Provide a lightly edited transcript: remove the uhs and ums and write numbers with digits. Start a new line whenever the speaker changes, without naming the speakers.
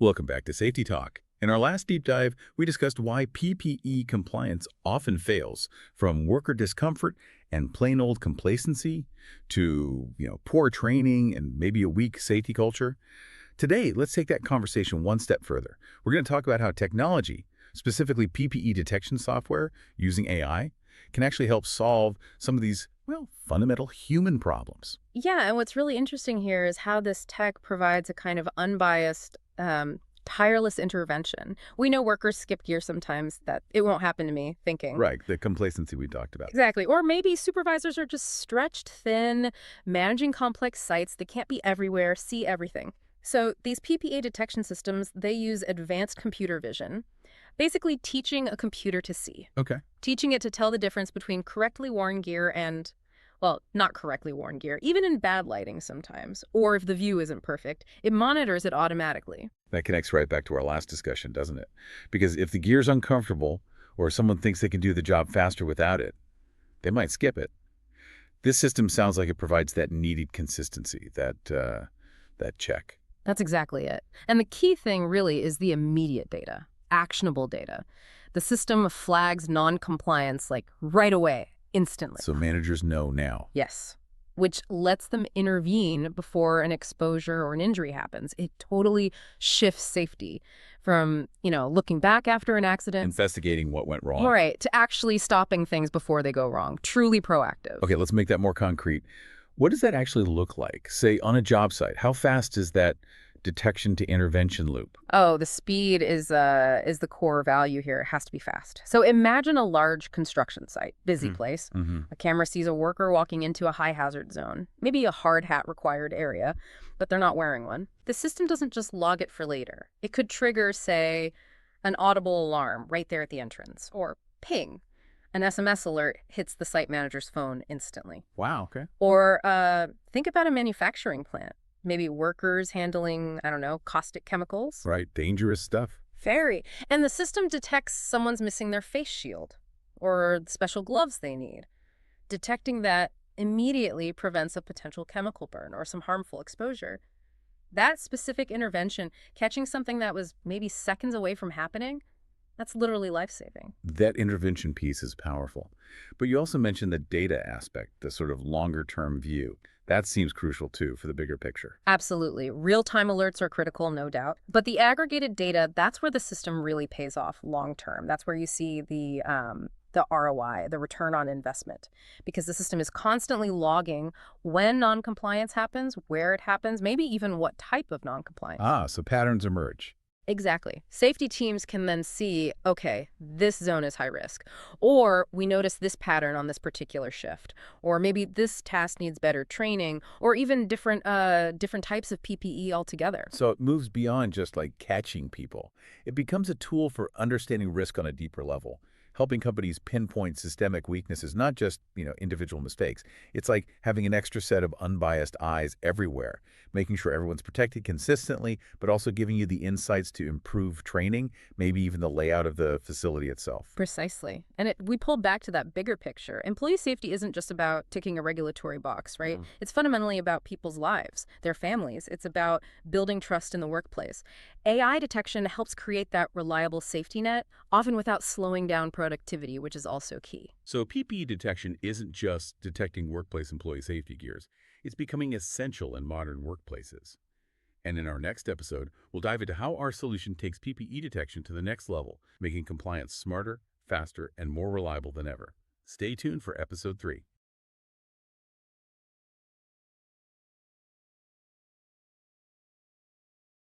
Welcome back to Safety Talk. In our last deep dive, we discussed why PPE compliance often fails, from worker discomfort and plain old complacency to, poor training and maybe a weak safety culture. Today, let's take that conversation one step further. We're going to talk about how technology, specifically PPE detection software using AI, can actually help solve some of these, fundamental human problems.
Yeah, and what's really interesting here is how this tech provides a kind of unbiased, tireless intervention. We know workers skip gear sometimes, that it won't happen to me, thinking.
Right, the complacency we talked about.
Exactly. Or maybe supervisors are just stretched thin, managing complex sites. They can't be everywhere, see everything. So these PPA detection systems, they use advanced computer vision, basically teaching a computer to see,
Okay.
teaching it to tell the difference between correctly worn gear and, well, not correctly worn gear, even in bad lighting sometimes, or if the view isn't perfect, it monitors it automatically.
That connects right back to our last discussion, doesn't it? Because if the gear's uncomfortable or someone thinks they can do the job faster without it, they might skip it. This system sounds like it provides that needed consistency, that check.
That's exactly it. And the key thing really is the immediate data, actionable data. The system flags non-compliance like right away, instantly.
So managers know now.
Yes, which lets them intervene before an exposure or an injury happens. It totally shifts safety from, looking back after an accident.
Investigating what went wrong.
Right, to actually stopping things before they go wrong. Truly proactive.
Okay, let's make that more concrete. What does that actually look like? Say, on a job site, how fast is that detection to intervention loop?
Oh, the speed is the core value here. It has to be fast. So imagine a large construction site, busy place.
Mm-hmm.
A camera sees a worker walking into a high hazard zone, maybe a hard hat required area, but they're not wearing one. The system doesn't just log it for later. It could trigger, say, an audible alarm right there at the entrance, or ping. An SMS alert hits the site manager's phone instantly.
Wow, okay.
Or think about a manufacturing plant. Maybe workers handling, I don't know, caustic chemicals.
Right, dangerous stuff.
Very. And the system detects someone's missing their face shield or the special gloves they need. Detecting that immediately prevents a potential chemical burn or some harmful exposure. That specific intervention, catching something that was maybe seconds away from happening, that's literally life-saving.
That intervention piece is powerful. But you also mentioned the data aspect, the sort of longer-term view. That seems crucial, too, for the bigger picture.
Absolutely. Real-time alerts are critical, no doubt. But the aggregated data, that's where the system really pays off long-term. That's where you see the ROI, the return on investment, because the system is constantly logging when noncompliance happens, where it happens, maybe even what type of noncompliance.
Ah, so patterns emerge.
Exactly. Safety teams can then see, okay, this zone is high risk, or we notice this pattern on this particular shift, or maybe this task needs better training, or even different types of PPE altogether.
So it moves beyond just like catching people. It becomes a tool for understanding risk on a deeper level, helping companies pinpoint systemic weaknesses, not just, individual mistakes. It's like having an extra set of unbiased eyes everywhere, making sure everyone's protected consistently, but also giving you the insights to improve training, maybe even the layout of the facility itself.
Precisely. And we pulled back to that bigger picture. Employee safety isn't just about ticking a regulatory box, right? It's fundamentally about people's lives, their families. It's about building trust in the workplace. AI detection helps create that reliable safety net, often without slowing down productivity, which is also key.
So PPE detection isn't just detecting workplace employee safety gears. It's becoming essential in modern workplaces. And in our next episode, we'll dive into how our solution takes PPE detection to the next level, making compliance smarter, faster, and more reliable than ever. Stay tuned for episode 3.